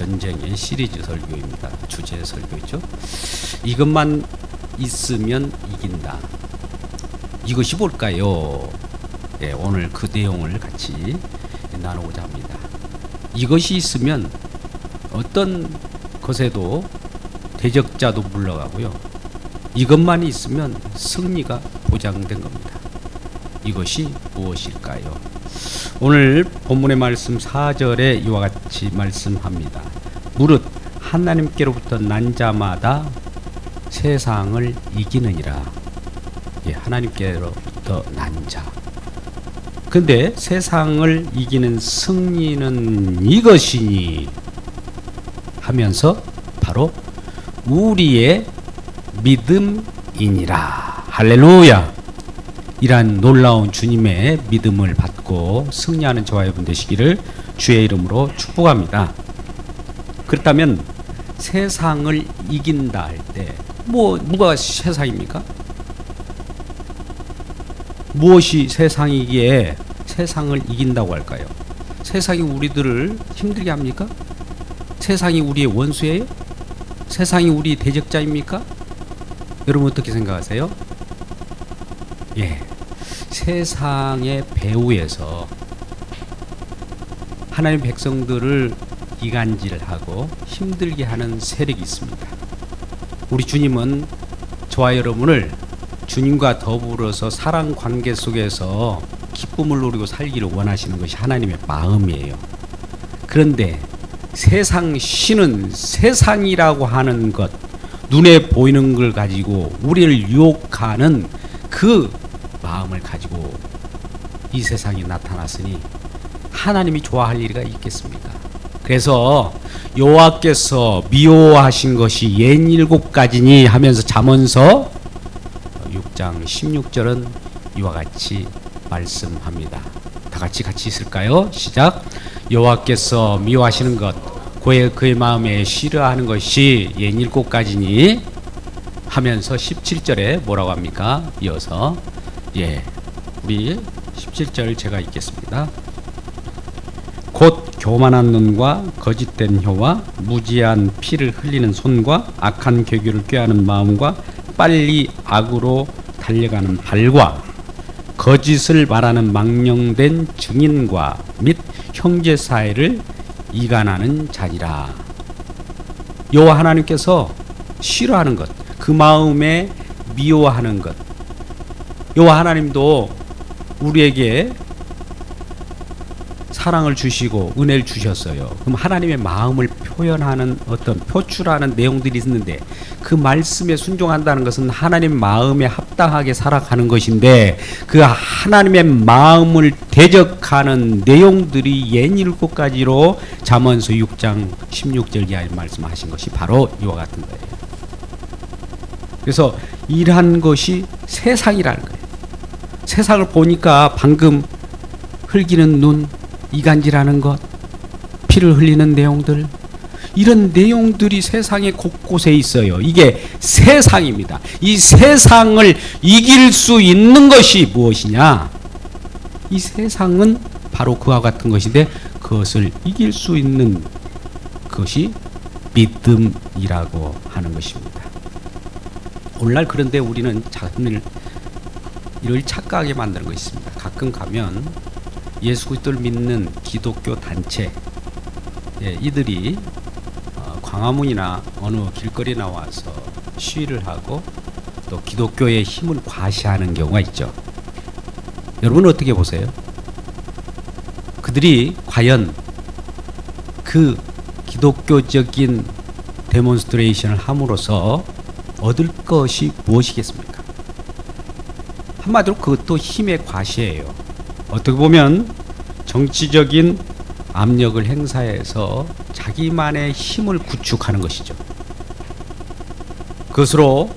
전쟁의 시리즈 설교입니다. 주제 설교죠. 이것만 있으면 이긴다. 이것이 뭘까요? 네, 오늘 그 내용을 같이 나누고자 합니다. 이것이 있으면 어떤 것에도 대적자도 물러가고요. 이것만 있으면 승리가 보장된 겁니다. 이것이 무엇일까요? 오늘 본문의 말씀 4절에 이와 같이 말씀합니다. 무릇 하나님께로부터 난 자마다 세상을 이기느니라. 예, 하나님께로부터 난 자. 근데 세상을 이기는 승리는 이것이니 하면서 바로 우리의 믿음이니라. 할렐루야. 이러한 놀라운 주님의 믿음을 받고 승리하는 저와 여러분 되시기를 주의 이름으로 축복합니다. 그렇다면 세상을 이긴다 할 때 뭐가 세상입니까? 무엇이 세상이기에 세상을 이긴다고 할까요? 세상이 우리들을 힘들게 합니까? 세상이 우리의 원수예요? 세상이 우리의 대적자입니까? 여러분 어떻게 생각하세요? 예, 세상의 배후에서 하나님 백성들을 이간질하고 힘들게 하는 세력이 있습니다. 우리 주님은 저와 여러분을 주님과 더불어서 사랑 관계 속에서 기쁨을 누리고 살기를 원하시는 것이 하나님의 마음이에요. 그런데 세상 신은 세상이라고 하는 것, 눈에 보이는 걸 가지고 우리를 유혹하는 그 마음을 가지고 이 세상에 나타났으니 하나님이 좋아할 일이 있겠습니까? 그래서 여호와께서 미워하신 것이 67가지니 하면서 잠언서 6장 16절은 이와 같이 말씀합니다. 다 같이 있을까요? 시작. 여호와께서 미워하시는 것, 그의 마음에 싫어하는 것이 67가지니 하면서 17절에 뭐라고 합니까? 이어서 우리 17절 제가 읽겠습니다. 곧 교만한 눈과 거짓된 혀와 무지한 피를 흘리는 손과 악한 계교를 꾀하는 마음과 빨리 악으로 달려가는 발과 거짓을 말하는 망령된 증인과 및 형제 사이를 이간하는 자니라. 여호와 하나님께서 싫어하는 것, 그 마음에 미워하는 것. 여호와 하나님도 우리에게 사랑을 주시고 은혜를 주셨어요. 그럼 하나님의 마음을 표현하는 어떤 표출하는 내용들이 있는데 그 말씀에 순종한다는 것은 하나님 마음에 합당하게 살아가는 것인데 그 하나님의 마음을 대적하는 내용들이 67가지로 잠언서 6장 16절 이하에 말씀하신 것이 바로 이와 같은 거예요. 그래서 이러한 것이 세상이라는 거예요. 세상을 보니까 방금 흘기는 눈, 이간질하는 것, 피를 흘리는 내용들, 이런 내용들이 세상의 곳곳에 있어요. 이게 세상입니다. 이 세상을 이길 수 있는 것이 무엇이냐? 이 세상은 바로 그와 같은 것인데 그것을 이길 수 있는 것이 믿음이라고 하는 것입니다. 오늘날 그런데 우리는 자신을 이를 착각하게 만드는 것이 있습니다. 가끔 가면 예수 그리스도를 믿는 기독교 단체, 이들이 광화문이나 어느 길거리에 나와서 시위를 하고 또 기독교의 힘을 과시하는 경우가 있죠. 여러분은 어떻게 보세요? 그들이 과연 그 기독교적인 데몬스트레이션을 함으로써 얻을 것이 무엇이겠습니까? 한마디로 그것도 힘의 과시예요. 어떻게 보면 정치적인 압력을 행사해서 자기만의 힘을 구축하는 것이죠. 그것으로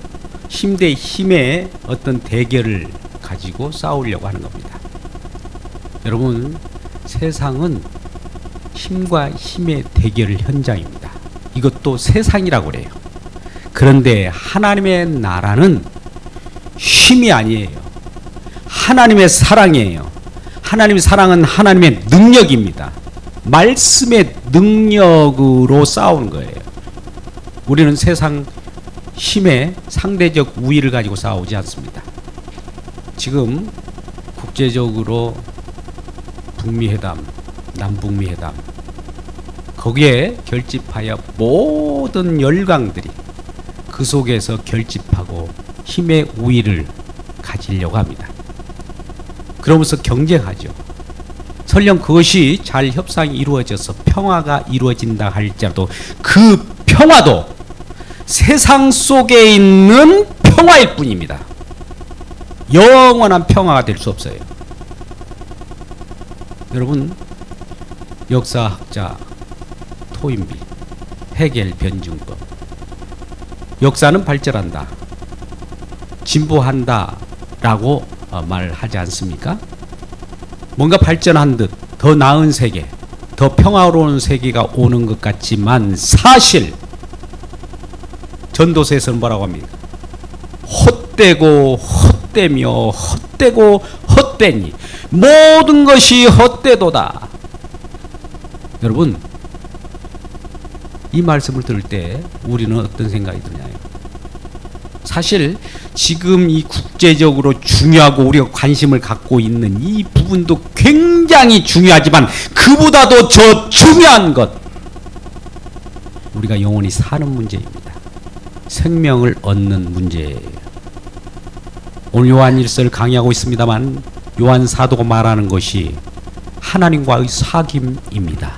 힘 대 힘의 어떤 대결을 가지고 싸우려고 하는 겁니다. 여러분, 세상은 힘과 힘의 대결 현장입니다. 이것도 세상이라고 그래요. 그런데 하나님의 나라는 힘이 아니에요. 하나님의 사랑이에요. 하나님의 사랑은 하나님의 능력입니다. 말씀의 능력으로 싸우는 거예요. 우리는 세상 힘의 상대적 우위를 가지고 싸우지 않습니다. 지금 국제적으로 북미회담, 남북미회담, 거기에 결집하여 모든 열강들이 그 속에서 결집하고 힘의 우위를 가지려고 합니다. 그러면서 경쟁하죠. 설령 그것이 잘 협상이 이루어져서 평화가 이루어진다 할지라도 그 평화도 세상 속에 있는 평화일 뿐입니다. 영원한 평화가 될 수 없어요. 여러분, 역사학자 토인비, 헤겔 변증법, 역사는 발전한다, 진보한다 라고 말하지 않습니까? 뭔가 발전한 듯 더 나은 세계, 더 평화로운 세계가 오는 것 같지만 사실 전도서에서는 뭐라고 합니까? 헛되고 헛되며 헛되고 헛되니 모든 것이 헛되도다. 여러분, 이 말씀을 들을 때 우리는 어떤 생각이 드냐요? 사실 지금 이 국제적으로 중요하고 우리가 관심을 갖고 있는 이 부분도 굉장히 중요하지만 그보다도 더 중요한 것, 우리가 영원히 사는 문제입니다. 생명을 얻는 문제예요. 오늘 요한일서를 강의하고 있습니다만 요한 사도가 말하는 것이 하나님과의 사귐입니다.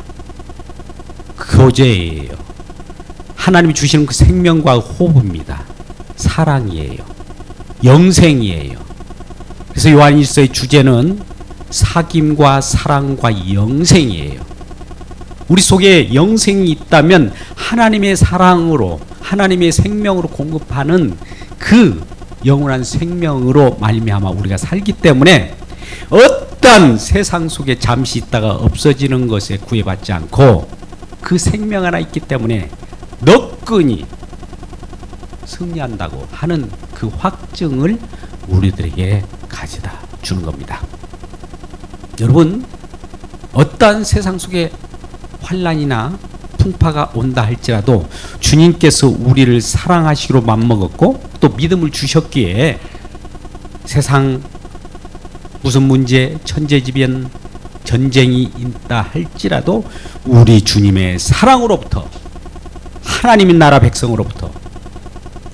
교제예요. 하나님이 주시는 그 생명과 호흡입니다. 사랑이에요. 영생이에요. 그래서 요한일서의 주제는 사귐과 사랑과 영생이에요. 우리 속에 영생이 있다면 하나님의 사랑으로, 하나님의 생명으로 공급하는 그 영원한 생명으로 말미암아 우리가 살기 때문에 어떤 세상 속에 잠시 있다가 없어지는 것에 구애받지 않고 그 생명 하나 있기 때문에 너끈히 승리한다고 하는 그 확증을 우리들에게 가져다 주는 겁니다. 여러분, 어떠한 세상 속에 환난이나 풍파가 온다 할지라도 주님께서 우리를 사랑하시기로 맘먹었고 또 믿음을 주셨기에 세상 무슨 문제, 천재지변, 전쟁이 있다 할지라도 우리 주님의 사랑으로부터, 하나님의 나라 백성으로부터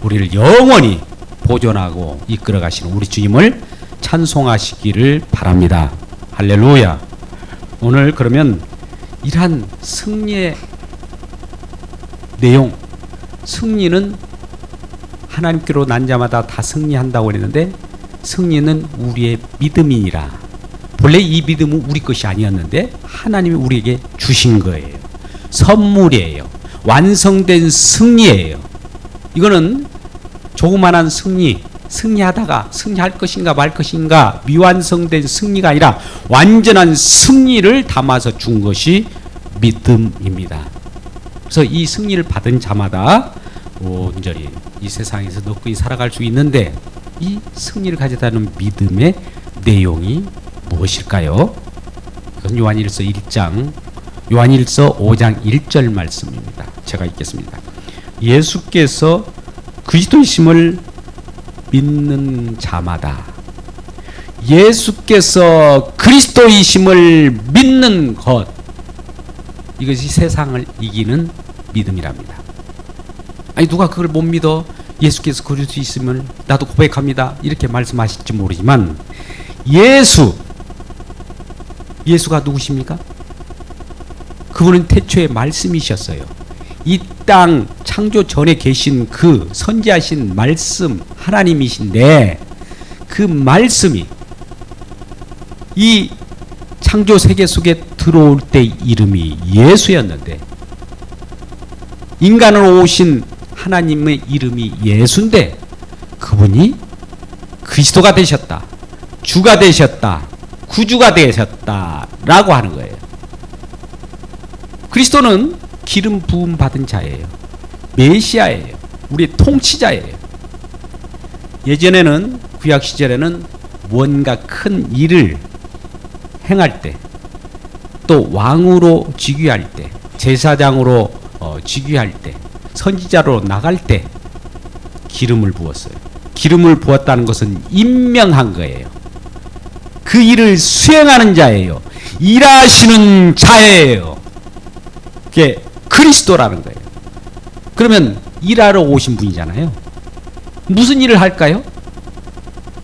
우리를 영원히 보존하고 이끌어 가시는 우리 주님을 찬송하시기를 바랍니다. 할렐루야. 오늘 그러면 이러한 승리의 내용, 승리는 하나님께로 난 자마다 다 승리한다고 했는데 승리는 우리의 믿음이니라. 본래 이 믿음은 우리 것이 아니었는데 하나님이 우리에게 주신 거예요. 선물이에요. 완성된 승리예요. 이거는 조그만한 승리하다가 승리할 것인가 말 것인가 미완성된 승리가 아니라 완전한 승리를 담아서 준 것이 믿음입니다. 그래서 이 승리를 받은 자마다 온전히 이 세상에서 너끈히 살아갈 수 있는데 이 승리를 가져다는 믿음의 내용이 무엇일까요? 그건 요한일서 1장, 요한일서 5장 1절 말씀입니다. 제가 읽겠습니다. 예수께서 그리스도이심을 믿는 자마다, 예수께서 그리스도이심을 믿는 것, 이것이 세상을 이기는 믿음이랍니다. 아니, 누가 그걸 못 믿어? 예수께서 그리스도이심을 나도 고백합니다, 이렇게 말씀하실지 모르지만 예수가 누구십니까? 그분은 태초에 말씀이셨어요. 이 땅 창조 전에 계신 그 선지하신 말씀 하나님이신데 그 말씀이 이 창조 세계 속에 들어올 때 이름이 예수였는데 인간으로 오신 하나님의 이름이 예수인데 그분이 그리스도가 되셨다, 주가 되셨다, 구주가 되셨다 라고 하는 거예요. 그리스도는 기름 부음 받은 자예요. 메시아예요. 우리의 통치자예요. 예전에는 구약 시절에는 뭔가 큰 일을 행할 때, 또 왕으로 즉위할 때, 제사장으로 즉위할 때, 선지자로 나갈 때 기름을 부었어요. 기름을 부었다는 것은 임명한 거예요. 그 일을 수행하는 자예요. 일하시는 자예요. 그게 그리스도라는 거예요. 그러면 일하러 오신 분이잖아요. 무슨 일을 할까요?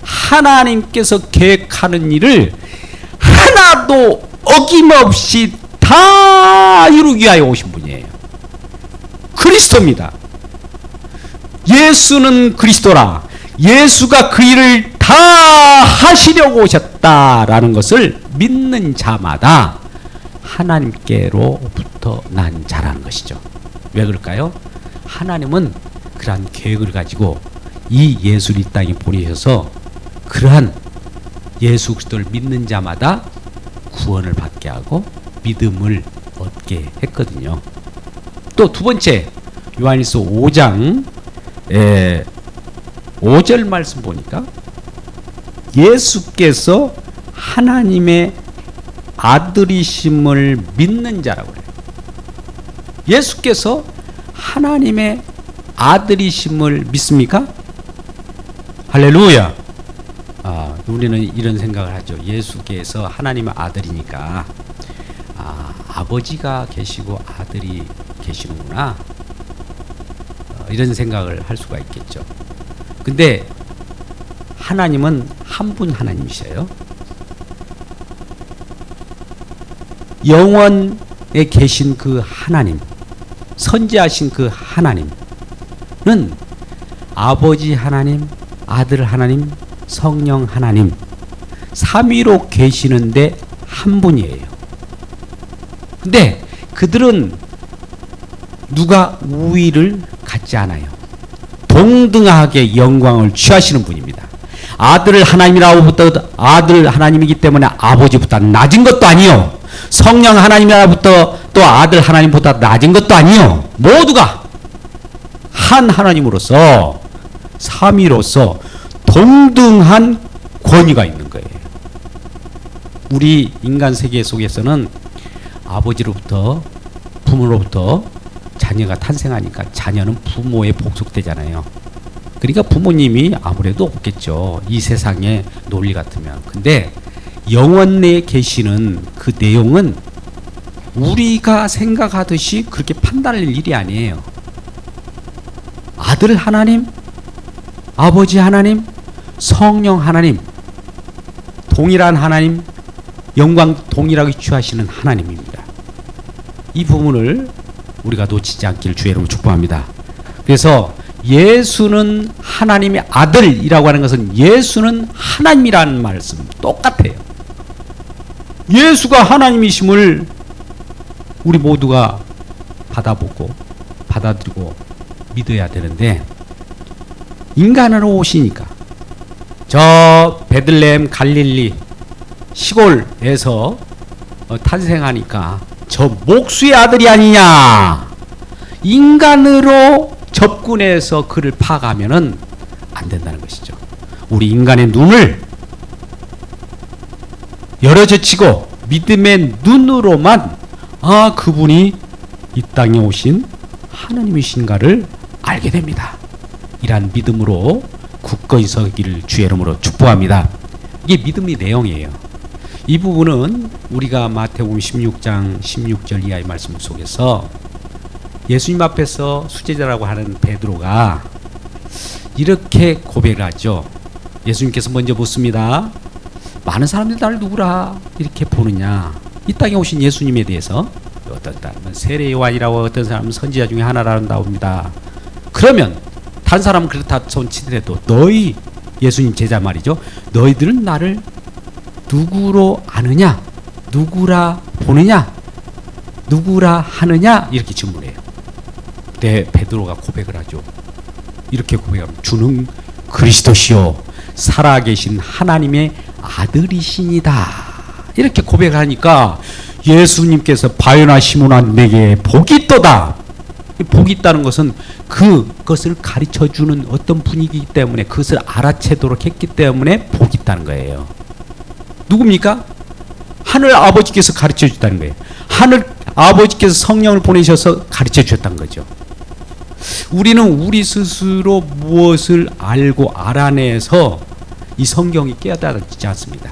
하나님께서 계획하는 일을 하나도 어김없이 다 이루기 위하여 오신 분이에요. 그리스도입니다. 예수는 그리스도라. 예수가 그 일을 다 하시려고 오셨다라는 것을 믿는 자마다 하나님께로부터 난 자라는 것이죠. 왜 그럴까요? 하나님은 그러한 계획을 가지고 이 예수를 이 땅에 보내셔서 그러한 예수 그리스도를 믿는 자마다 구원을 받게 하고 믿음을 얻게 했거든요. 또 두 번째, 요한일서 5장 5절 말씀 보니까 예수께서 하나님의 아들이심을 믿는 자라고 그래요. 예수께서 하나님의 아들이심을 믿습니까? 할렐루야. 우리는 이런 생각을 하죠. 예수께서 하나님의 아들이니까 아버지가 계시고 아들이 계시는구나. 이런 생각을 할 수가 있겠죠. 근데 하나님은 한 분 하나님이셔요. 영원에 계신 그 하나님, 선지하신 그 하나님은 아버지 하나님, 아들 하나님, 성령 하나님 삼위로 계시는데 한 분이에요. 근데 그들은 누가 우위를 갖지 않아요. 동등하게 영광을 취하시는 분입니다. 아들 하나님이라고부터 아들 하나님이기 때문에 아버지보다 낮은 것도 아니요. 성령 하나님이라부터 또 아들 하나님보다 낮은 것도 아니요. 모두가 한 하나님으로서 삼위로서 동등한 권위가 있는 거예요. 우리 인간 세계 속에서는 아버지로부터 부모로부터 자녀가 탄생하니까 자녀는 부모에 복속되잖아요. 그러니까 부모님이 아무래도 없겠죠. 이 세상의 논리 같으면. 근데 영원 내에 계시는 그 내용은 우리가 생각하듯이 그렇게 판단할 일이 아니에요. 아들 하나님, 아버지 하나님, 성령 하나님, 동일한 하나님, 영광 동일하게 취하시는 하나님입니다. 이 부분을 우리가 놓치지 않기를 주의 이름으로 축복합니다. 그래서 예수는 하나님의 아들이라고 하는 것은 예수는 하나님이라는 말씀 똑같아요. 예수가 하나님이심을 우리 모두가 받아보고 받아들이고 믿어야 되는데 인간으로 오시니까 저 베들레헴 갈릴리 시골에서 탄생하니까 저 목수의 아들이 아니냐, 인간으로 접근해서 그를 파가면은 안 된다는 것이죠. 우리 인간의 눈을 열어젖히고 믿음의 눈으로만 그분이 이 땅에 오신 하나님이신가를 알게 됩니다. 이러한 믿음으로 굳건히 서기를 주의 이름으로 축복합니다. 이게 믿음의 내용이에요. 이 부분은 우리가 마태복음 16장 16절 이하의 말씀 속에서 예수님 앞에서 수제자라고 하는 베드로가 이렇게 고백을 하죠. 예수님께서 먼저 묻습니다. 많은 사람들이 나를 누구라 이렇게 보느냐. 이 땅에 오신 예수님에 대해서 어떤 사람은 세례 요한이라고, 어떤 사람은 선지자 중에 하나라고 나옵니다. 그러면 다른 사람은 그렇다 손치더라도 너희 예수님 제자 말이죠. 너희들은 나를 누구로 아느냐? 누구라 보느냐? 누구라 하느냐? 이렇게 질문해요. 그때 베드로가 고백을 하죠. 이렇게 고백합니다. 주는 그리스도시요 살아계신 하나님의 아들이시니다. 이렇게 고백을 하니까 예수님께서 바요나 시몬아 내게 복이 있도다. 복이 있다는 것은 그것을 가르쳐주는 어떤 분이기 때문에 그것을 알아채도록 했기 때문에 복이 있다는 거예요. 누굽니까? 하늘 아버지께서 가르쳐 주다는 거예요. 하늘 아버지께서 성령을 보내셔서 가르쳐 주셨다는 거죠. 우리는 우리 스스로 무엇을 알고 알아내서 이 성경이 깨달아지지 않습니다.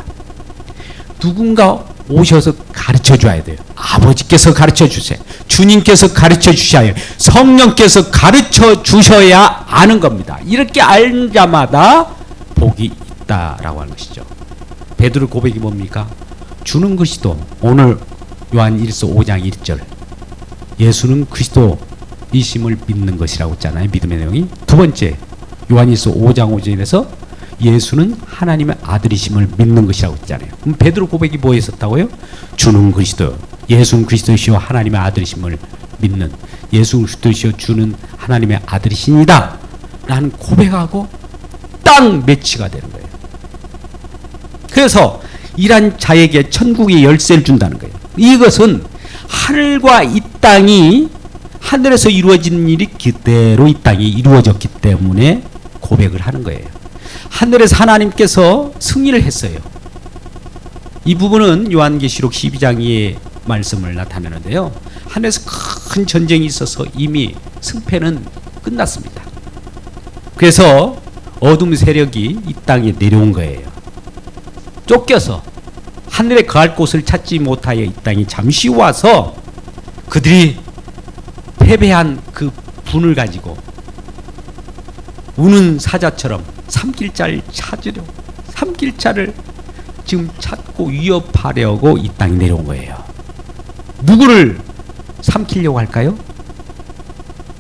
누군가 오셔서 가르쳐 줘야 돼요. 아버지께서 가르쳐 주세요. 주님께서 가르쳐 주셔야, 성령께서 가르쳐 주셔야 아는 겁니다. 이렇게 알 자마다 복이 있다라고 하는 것이죠. 베드로 고백이 뭡니까? 주는 그리스도, 오늘 요한 1서 5장 1절, 예수는 그리스도이심을 믿는 것이라고 했잖아요. 믿음의 내용이. 두 번째, 요한 1서 5장 5절에서 예수는 하나님의 아들이심을 믿는 것이라고 했잖아요. 그럼 베드로 고백이 뭐에 있었다고요? 주는 그리스도, 예수는 그리스도이시오 하나님의 아들이심을 믿는, 예수 그리스도이시오 주는 하나님의 아들이시니다 라는 고백하고 딱 매치가 되는 거예요. 그래서 이란 자에게 천국의 열쇠를 준다는 거예요. 이것은 하늘과 이 땅이, 하늘에서 이루어진 일이 그대로 이 땅이 이루어졌기 때문에 고백을 하는 거예요. 하늘에서 하나님께서 승리를 했어요. 이 부분은 요한계시록 12장의 말씀을 나타내는데요. 하늘에서 큰 전쟁이 있어서 이미 승패는 끝났습니다. 그래서 어둠 세력이 이 땅에 내려온 거예요. 쫓겨서 하늘에 거할 곳을 찾지 못하여 이 땅에 잠시 와서 그들이 패배한 그 분을 가지고 우는 사자처럼 삼킬자를 찾으려, 삼킬자를 지금 찾고 위협하려고 이 땅에 내려온 거예요. 누구를 삼키려고 할까요?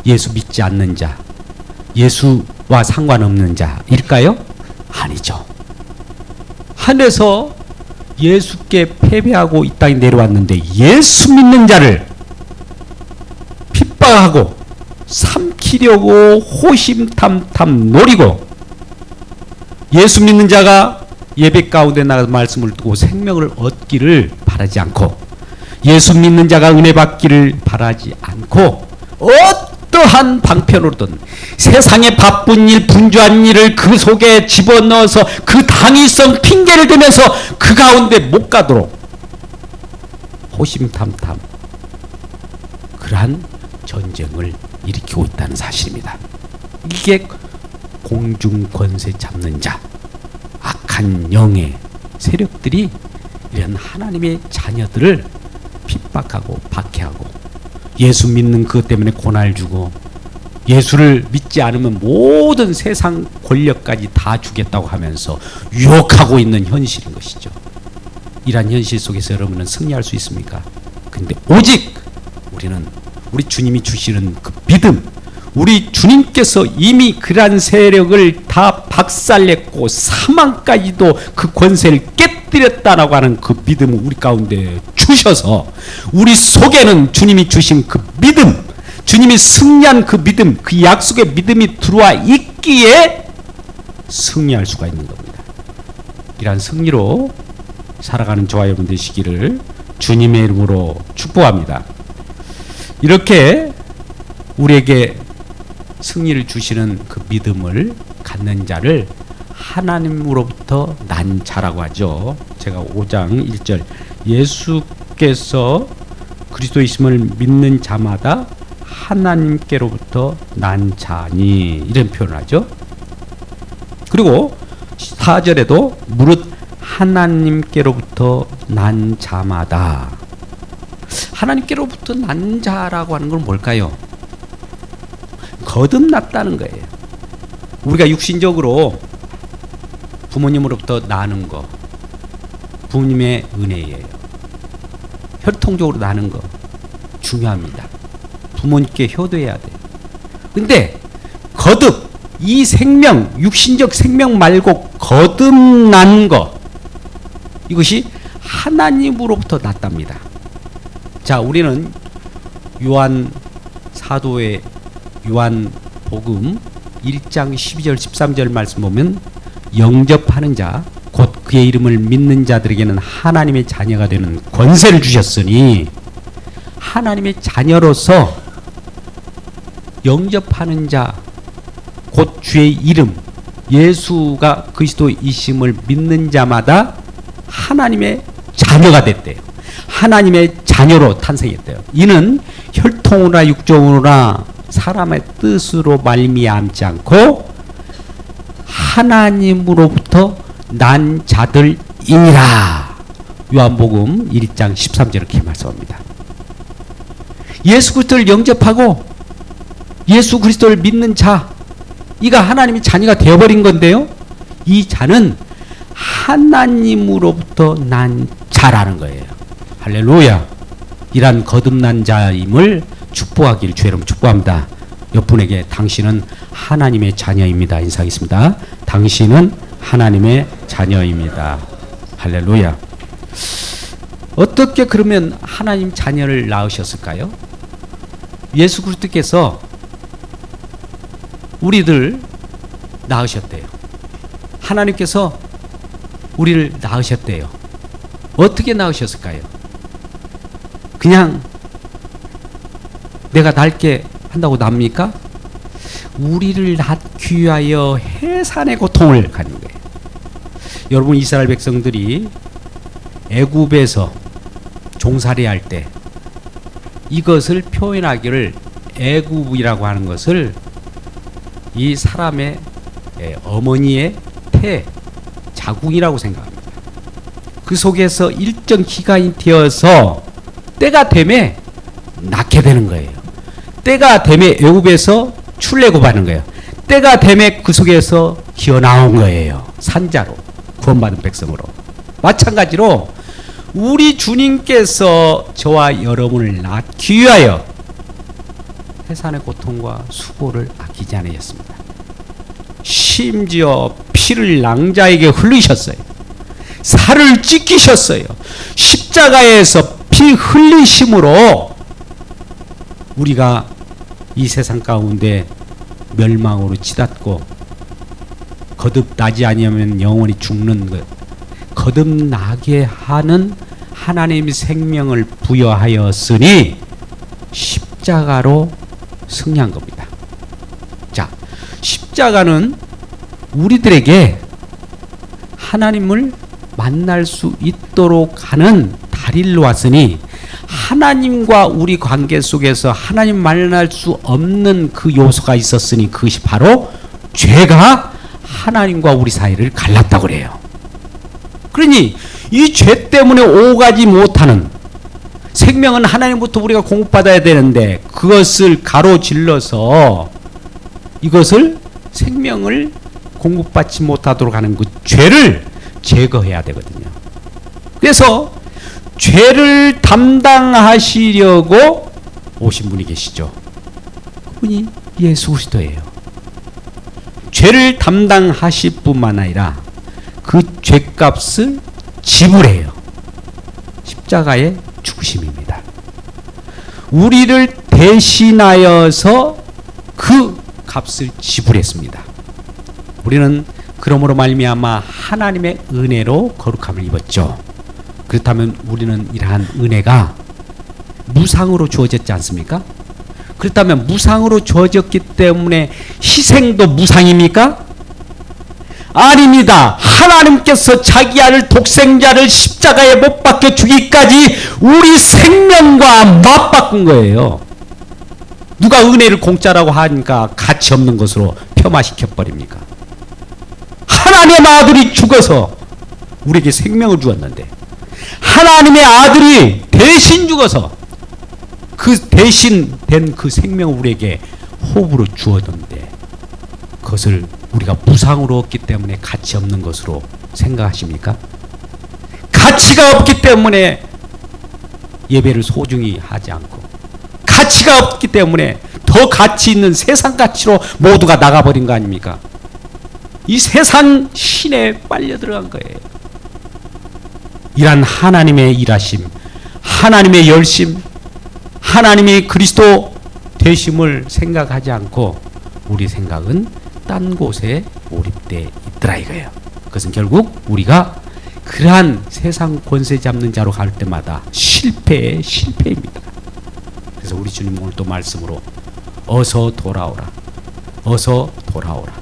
예수 믿지 않는 자, 예수와 상관없는 자일까요? 아니죠. 하늘에서 예수께 패배하고 이 땅에 내려왔는데 예수 믿는 자를 핍박하고 삼키려고 호심탐탐 노리고, 예수 믿는 자가 예배 가운데 나가서 말씀을 듣고 생명을 얻기를 바라지 않고, 예수 믿는 자가 은혜 받기를 바라지 않고, 어떠한 방편으로든 세상의 바쁜 일, 분주한 일을 그 속에 집어넣어서 그 당위성 핑계를 대면서 그 가운데 못 가도록 호심탐탐 그러한 전쟁을 일으키고 있다는 사실입니다. 이게 공중권세 잡는 자, 악한 영의 세력들이 이런 하나님의 자녀들을 핍박하고 박해하고, 예수 믿는 그것 때문에 고난을 주고, 예수를 믿지 않으면 모든 세상 권력까지 다 주겠다고 하면서 유혹하고 있는 현실인 것이죠. 이러한 현실 속에서 여러분은 승리할 수 있습니까? 근데 오직 우리는 우리 주님이 주시는 그 믿음, 우리 주님께서 이미 그러한 세력을 다 박살냈고 사망까지도 그 권세를 깨뜨렸다라고 하는 그 믿음을 우리 가운데 주셔서, 우리 속에는 주님이 주신 그 믿음, 주님이 승리한 그 믿음, 그 약속의 믿음이 들어와 있기에 승리할 수가 있는 겁니다. 이러한 승리로 살아가는 저와 여러분 되시기를 주님의 이름으로 축복합니다. 이렇게 우리에게 승리를 주시는 그 믿음을 갖는 자를 하나님으로부터 난 자라고 하죠. 제가 5장 1절, 예수께서 그리스도이심을 믿는 자마다 하나님께로부터 난 자니, 이런 표현을 하죠. 그리고 4절에도 무릇 하나님께로부터 난 자마다, 하나님께로부터 난 자라고 하는 건 뭘까요? 거듭났다는 거예요. 우리가 육신적으로 부모님으로부터 나는 거, 부모님의 은혜예요. 혈통적으로 나는 거 중요합니다. 부모님께 효도해야 돼요. 근데 거듭, 이 생명, 육신적 생명 말고 거듭난 거, 이것이 하나님으로부터 났답니다. 자, 우리는 요한 사도의 요한복음 1장 12절 13절 말씀 보면, 영접하는 자 곧 그의 이름을 믿는 자들에게는 하나님의 자녀가 되는 권세를 주셨으니, 하나님의 자녀로서 영접하는 자 곧 주의 이름, 예수가 그리스도이심을 믿는 자마다 하나님의 자녀가 됐대요. 하나님의 자녀로 탄생했대요. 이는 혈통으로나 육종으로나 사람의 뜻으로 말미암지 않고 하나님으로부터 난 자들이니라. 요한복음 1장 13절 이렇게 말씀합니다. 예수 그리스도를 영접하고 예수 그리스도를 믿는 자, 이가 하나님의 자녀가 되어버린 건데요, 이 자는 하나님으로부터 난 자라는 거예요. 할렐루야. 이란 거듭난 자임을 축복하길 주의 이름으로 축복합니다. 옆분에게 당신은 하나님의 자녀입니다 인사하겠습니다. 당신은 하나님의 자녀입니다. 할렐루야. 어떻게 그러면 하나님 자녀를 낳으셨을까요? 예수 그리스도께서 우리들 낳으셨대요. 하나님께서 우리를 낳으셨대요. 어떻게 낳으셨을까요? 그냥 내가 낳게 한다고 납니까? 우리를 낳기 위하여 해산의 고통을 가는 거예요. 여러분, 이스라엘 백성들이 애굽에서 종살이 할 때 이것을 표현하기를, 애굽이라고 하는 것을 이 사람의 어머니의 태, 자궁이라고 생각합니다. 그 속에서 일정 기간이 되어서 때가 되면 낳게 되는 거예요. 때가 되면 애굽에서 출애굽하는 거예요. 때가 되면 그 속에서 기어나온 거예요. 산자로, 구원받은 백성으로. 마찬가지로 우리 주님께서 저와 여러분을 낳기 위하여 해산의 고통과 수고를 아끼지 않으셨습니다. 심지어 피를 낭자에게 흘리셨어요. 살을 찢기셨어요. 십자가에서 피 흘리심으로 우리가 이 세상 가운데 멸망으로 치닫고 거듭나지 아니하면 영원히 죽는 것, 거듭나게 하는 하나님의 생명을 부여하였으니 십자가로 승리한 겁니다. 자, 십자가는 우리들에게 하나님을 만날 수 있도록 하는 다리를 놓았으니, 하나님과 우리 관계 속에서 하나님 만날 수 없는 그 요소가 있었으니 그것이 바로 죄가 하나님과 우리 사이를 갈랐다고 그래요. 그러니 이 죄 때문에 오가지 못하는 생명은 하나님부터 우리가 공급받아야 되는데, 그것을 가로질러서 이것을 생명을 공급받지 못하도록 하는 그 죄를 제거해야 되거든요. 그래서 죄를 담당하시려고 오신 분이 계시죠. 그분이 예수 그리스도예요. 죄를 담당하실 뿐만 아니라 그 죄값을 지불해요. 십자가의 죽으심입니다. 우리를 대신하여서 그 값을 지불했습니다. 우리는 그러므로 말미암아 하나님의 은혜로 거룩함을 입었죠. 그렇다면 우리는 이러한 은혜가 무상으로 주어졌지 않습니까? 그렇다면 무상으로 주어졌기 때문에 희생도 무상입니까? 아닙니다. 하나님께서 자기 아들 독생자를 십자가에 못 박혀 주기까지 우리 생명과 맞바꾼 거예요. 누가 은혜를 공짜라고 하니까 가치 없는 것으로 폄하시켜 버립니까? 하나님의 아들이 죽어서 우리에게 생명을 주었는데, 하나님의 아들이 대신 죽어서 그 대신 된 그 생명을 우리에게 호흡으로 주었는데, 그것을 우리가 무상으로 얻기 때문에 가치 없는 것으로 생각하십니까? 가치가 없기 때문에 예배를 소중히 하지 않고, 가치가 없기 때문에 더 가치 있는 세상 가치로 모두가 나가버린 거 아닙니까? 이 세상 신에 빨려 들어간 거예요. 이란 하나님의 일하심, 하나님의 열심, 하나님의 그리스도 되심을 생각하지 않고 우리 생각은 딴 곳에 몰입돼 있더라 이거예요. 그것은 결국 우리가 그러한 세상 권세 잡는 자로 갈 때마다 실패의 실패입니다. 그래서 우리 주님 오늘 또 말씀으로 어서 돌아오라, 어서 돌아오라,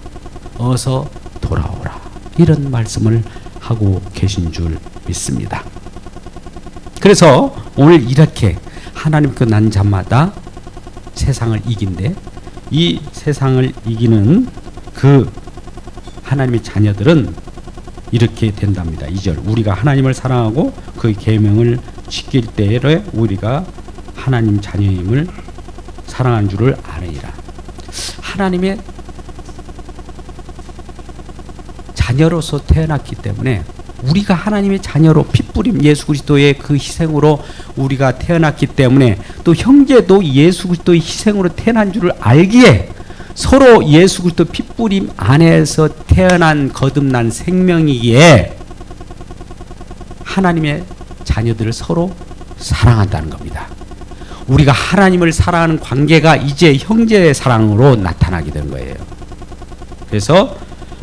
어서 돌아오라, 이런 말씀을 하고 계신 줄 믿습니다. 그래서 오늘 이렇게 하나님께 난 자마다 세상을 이긴데, 이 세상을 이기는 그 하나님의 자녀들은 이렇게 된답니다. 2절, 우리가 하나님을 사랑하고 그 계명을 지킬 때에 우리가 하나님 자녀임을 사랑한 줄을 아느니라. 하나님의 자녀로서 태어났기 때문에, 우리가 하나님의 자녀로 핏뿌림 예수 그리스도의 그 희생으로 우리가 태어났기 때문에, 또 형제도 예수 그리스도의 희생으로 태어난 줄을 알기에 서로 예수 그리스도 핏뿌림 안에서 태어난 거듭난 생명이기에 하나님의 자녀들을 서로 사랑한다는 겁니다. 우리가 하나님을 사랑하는 관계가 이제 형제의 사랑으로 나타나게 된 거예요. 그래서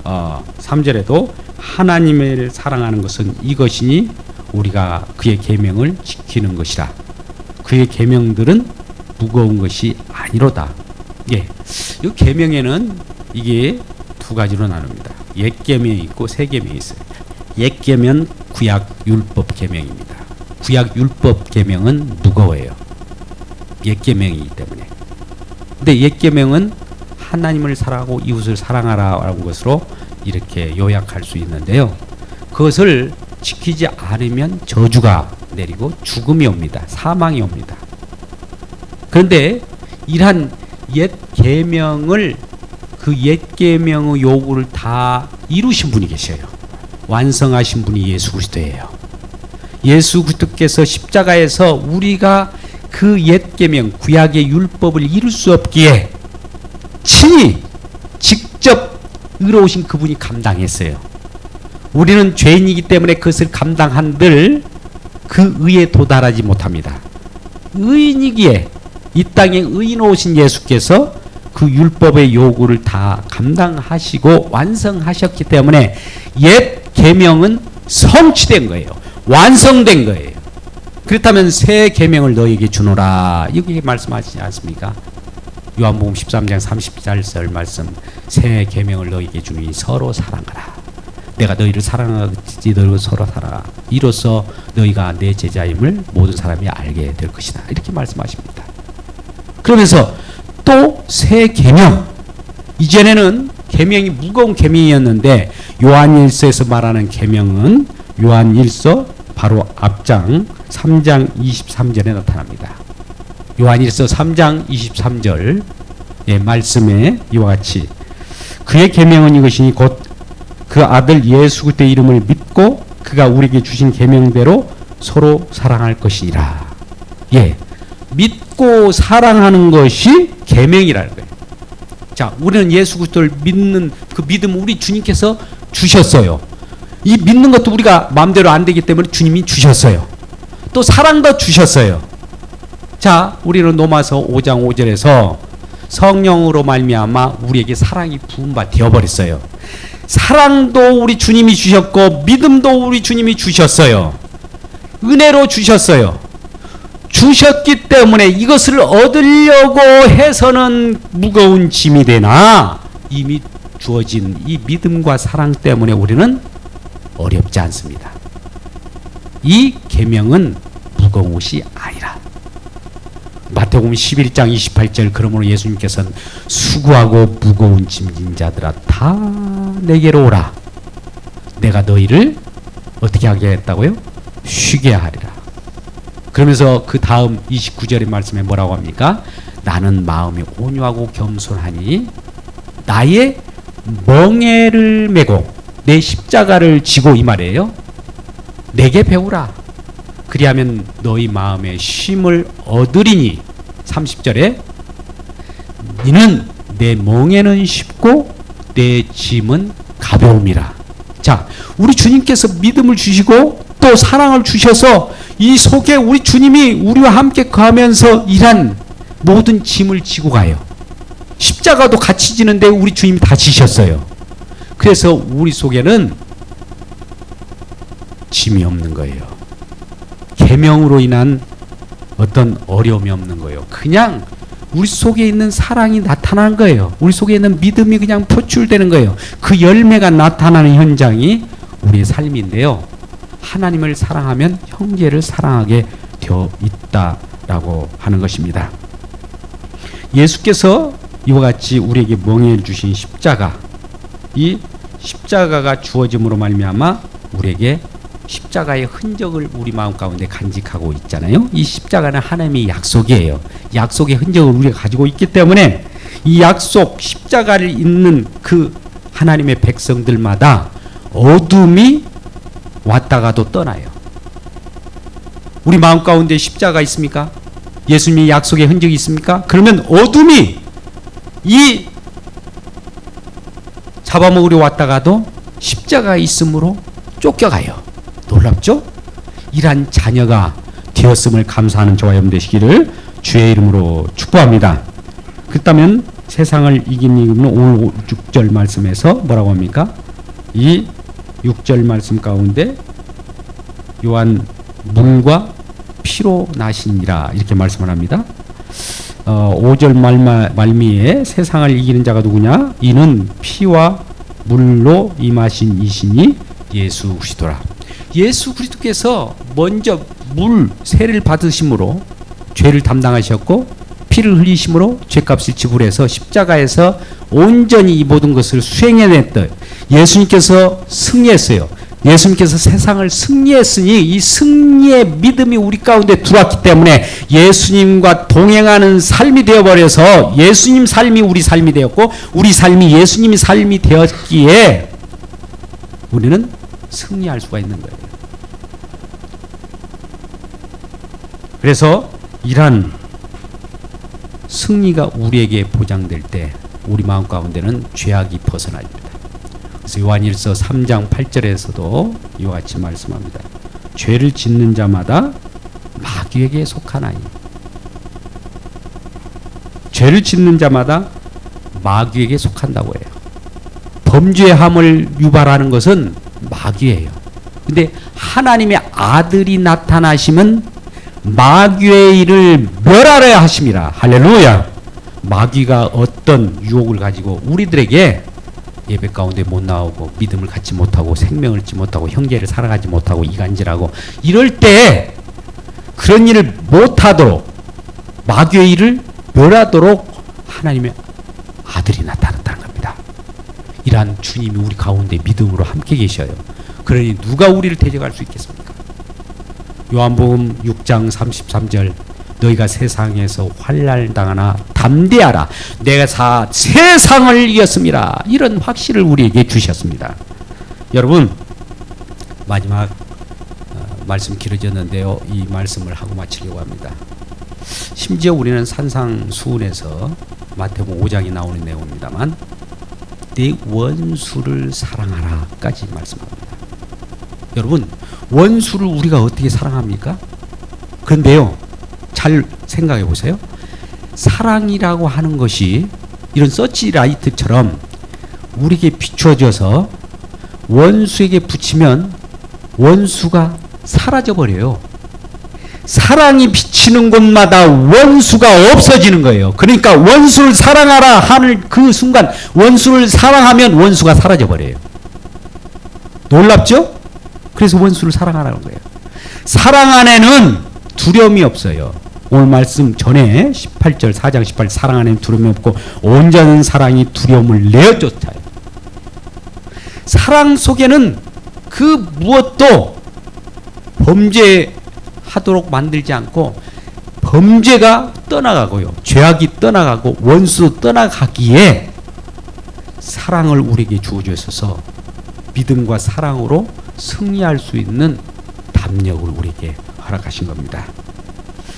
3절에도 하나님을 사랑하는 것은 이것이니 우리가 그의 계명을 지키는 것이라. 그의 계명들은 무거운 것이 아니로다. 예, 이 계명에는 이게 두 가지로 나눕니다. 옛 계명이 있고 새 계명이 있어요. 옛 계명 구약 율법 계명입니다. 구약 율법 계명은 무거워요. 옛 계명이기 때문에. 근데 옛 계명은 하나님을 사랑하고 이웃을 사랑하라라는 것으로 이렇게 요약할 수 있는데요. 그것을 지키지 않으면 저주가 내리고 죽음이 옵니다. 사망이 옵니다. 그런데 이러한 옛 계명을, 그 옛 계명의 요구를 다 이루신 분이 계셔요. 완성하신 분이 예수 그리스도예요. 예수 그리스도께서 십자가에서 우리가 그 옛 계명 구약의 율법을 이룰 수 없기에 친히 직접 의로우신 그분이 감당했어요. 우리는 죄인이기 때문에 그것을 감당한들 그 의에 도달하지 못합니다. 의인이기에 이 땅에 의인오신 예수께서 그 율법의 요구를 다 감당하시고 완성하셨기 때문에 옛 계명은 성취된 거예요. 완성된 거예요. 그렇다면 새 계명을 너에게 주노라, 이렇게 말씀하시지 않습니까? 요한복음 13장 30절 말씀, 새 계명을 너에게 주니 서로 사랑하라. 내가 너희를 사랑하듯이 너희를 서로 사랑하라. 이로써 너희가 내 제자임을 모든 사람이 알게 될 것이다. 이렇게 말씀하십니다. 그러면서 또 새 계명, 이전에는 계명이 무거운 계명이었는데 요한일서에서 말하는 계명은 요한일서 바로 앞장 3장 23절에 나타납니다. 요한일서 3장 23절 말씀에 이와 같이 그의 계명은 이것이니 곧 그 아들 예수 그리스도의 이름을 믿고 그가 우리에게 주신 계명대로 서로 사랑할 것이니라. 예, 믿고 사랑하는 것이 계명이라는 거예요. 자, 우리는 예수 그리스도를 믿는 그 믿음 우리 주님께서 주셨어요. 이 믿는 것도 우리가 마음대로 안 되기 때문에 주님이 주셨어요. 또 사랑도 주셨어요. 자, 우리는 로마서 5장 5절에서 성령으로 말미암아 우리에게 사랑이 부음바 되어버렸어요. 사랑도 우리 주님이 주셨고 믿음도 우리 주님이 주셨어요. 은혜로 주셨어요. 주셨기 때문에 이것을 얻으려고 해서는 무거운 짐이 되나 이미 주어진 이 믿음과 사랑 때문에 우리는 어렵지 않습니다. 이 계명은 무거운 것이 아니라. 마태복음 11장 28절, 그러므로 예수님께서는 수고하고 무거운 짐진 자들아 다 내게로 오라. 내가 너희를 어떻게 하게 했다고요? 쉬게 하리라. 그러면서 그 다음 29절의 말씀에 뭐라고 합니까? 나는 마음이 온유하고 겸손하니 나의 멍에를 메고 내 십자가를 지고, 이 말이에요. 내게 배우라. 그리하면 너희 마음에 쉼을 얻으리니. 30절에 너는 내 멍에는 쉽고 내 짐은 가벼움이라. 자, 우리 주님께서 믿음을 주시고 또 사랑을 주셔서 이 속에 우리 주님이 우리와 함께 거하면서 일한 모든 짐을 지고 가요. 십자가도 같이 지는데 우리 주님이 다 지셨어요. 그래서 우리 속에는 짐이 없는 거예요. 계명으로 인한 어떤 어려움이 없는 거예요. 그냥 우리 속에 있는 사랑이 나타나는 거예요. 우리 속에 있는 믿음이 그냥 표출되는 거예요. 그 열매가 나타나는 현장이 우리의 삶인데요. 하나님을 사랑하면 형제를 사랑하게 되어 있다라고 하는 것입니다. 예수께서 이와 같이 우리에게 명예를 주신 십자가, 이 십자가가 주어짐으로 말미암아 우리에게 십자가의 흔적을 우리 마음 가운데 간직하고 있잖아요. 이 십자가는 하나님의 약속이에요. 약속의 흔적을 우리가 가지고 있기 때문에 이 약속 십자가를 잇는 그 하나님의 백성들마다 어둠이 왔다가도 떠나요. 우리 마음 가운데 십자가 있습니까? 예수님의 약속의 흔적이 있습니까? 그러면 어둠이 이 잡아먹으려 왔다가도 십자가에 있으므로 쫓겨가요. 놀랍죠? 이러한 자녀가 되었음을 감사하는 저와 여러분 되시기를 주의 이름으로 축복합니다. 그렇다면 세상을 이긴 이유는 오늘 6절 말씀에서 뭐라고 합니까? 이 6절 말씀 가운데 요한 물과 피로 나시니라 이렇게 말씀을 합니다. 5절 말미에 세상을 이기는 자가 누구냐? 이는 피와 물로 임하신 이시니 예수 그리스도라. 예수 그리스도께서 먼저 세를 받으심으로 죄를 담당하셨고 피를 흘리심으로 죄값을 지불해서 십자가에서 온전히 이 모든 것을 수행해냈던 예수님께서 승리했어요. 예수님께서 세상을 승리했으니 이 승리의 믿음이 우리 가운데 들어왔기 때문에 예수님과 동행하는 삶이 되어버려서 예수님 삶이 우리 삶이 되었고 우리 삶이 예수님의 삶이 되었기에 우리는 승리할 수가 있는 거예요. 그래서 이러한 승리가 우리에게 보장될 때 우리 마음 가운데는 죄악이 벗어납니다. 그래서 요한일서 3장 8절에서도 이와 같이 말씀합니다. 죄를 짓는 자마다 마귀에게 속하나니. 죄를 짓는 자마다 마귀에게 속한다고 해요. 범죄함을 유발하는 것은 마귀예요. 근데 하나님의 아들이 나타나시면 마귀의 일을 멸하려 하심이라. 할렐루야. 마귀가 어떤 유혹을 가지고 우리들에게 예배 가운데 못 나오고 믿음을 갖지 못하고 생명을 얻지 못하고 형제를 사랑하지 못하고 이간질하고 이럴 때 그런 일을 못하도록 마귀의 일을 멸하도록 하나님의 아들이 나타났다는 겁니다. 이러한 주님이 우리 가운데 믿음으로 함께 계셔요. 그러니 누가 우리를 대적할 수 있겠습니까? 요한복음 6장 33절 너희가 세상에서 환난을 당하나 담대하라 내가 세상을 이겼습니다. 이런 확신을 우리에게 주셨습니다. 여러분 마지막 말씀 길어졌는데요. 이 말씀을 하고 마치려고 합니다. 심지어 우리는 산상수훈에서 마태복음 5장이 나오는 내용입니다만 내 원수를 사랑하라까지 말씀합니다. 여러분 원수를 우리가 어떻게 사랑합니까? 그런데요 잘 생각해 보세요. 사랑이라고 하는 것이 이런 서치라이트처럼 우리에게 비추어져서 원수에게 붙이면 원수가 사라져 버려요. 사랑이 비치는 곳마다 원수가 없어지는 거예요. 그러니까 원수를 사랑하라 하는 그 순간 원수를 사랑하면 원수가 사라져 버려요. 놀랍죠? 그래서 원수를 사랑하라는 거예요. 사랑 안에는 두려움이 없어요. 오늘 말씀 전에 18절 4장 18 사랑 안에는 두려움이 없고 온전한 사랑이 두려움을 내어쫓아요. 사랑 속에는 그 무엇도 범죄하도록 만들지 않고 범죄가 떠나가고요. 죄악이 떠나가고 원수도 떠나가기에 사랑을 우리에게 주어주셔서 믿음과 사랑으로 승리할 수 있는 담력을 우리에게 허락하신 겁니다.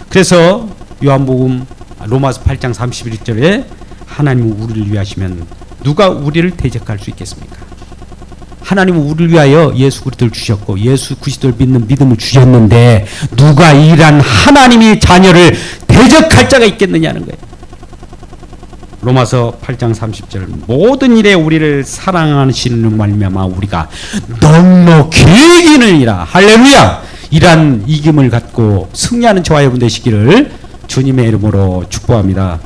그래서 요한복음 로마서 8장 31절에 하나님은 우리를 위하시면 누가 우리를 대적할 수 있겠습니까? 하나님은 우리를 위하여 예수 그리스도를 주셨고 예수 그리스도를 믿는 믿음을 주셨는데 누가 이란 하나님의 자녀를 대적할 자가 있겠느냐는 거예요. 로마서 8장 30절 모든 일에 우리를 사랑하시는 말미암아 우리가 넉넉히 이기느니라. 할렐루야. 이러한 이김을 갖고 승리하는 저와 여러분 되시기를 주님의 이름으로 축복합니다.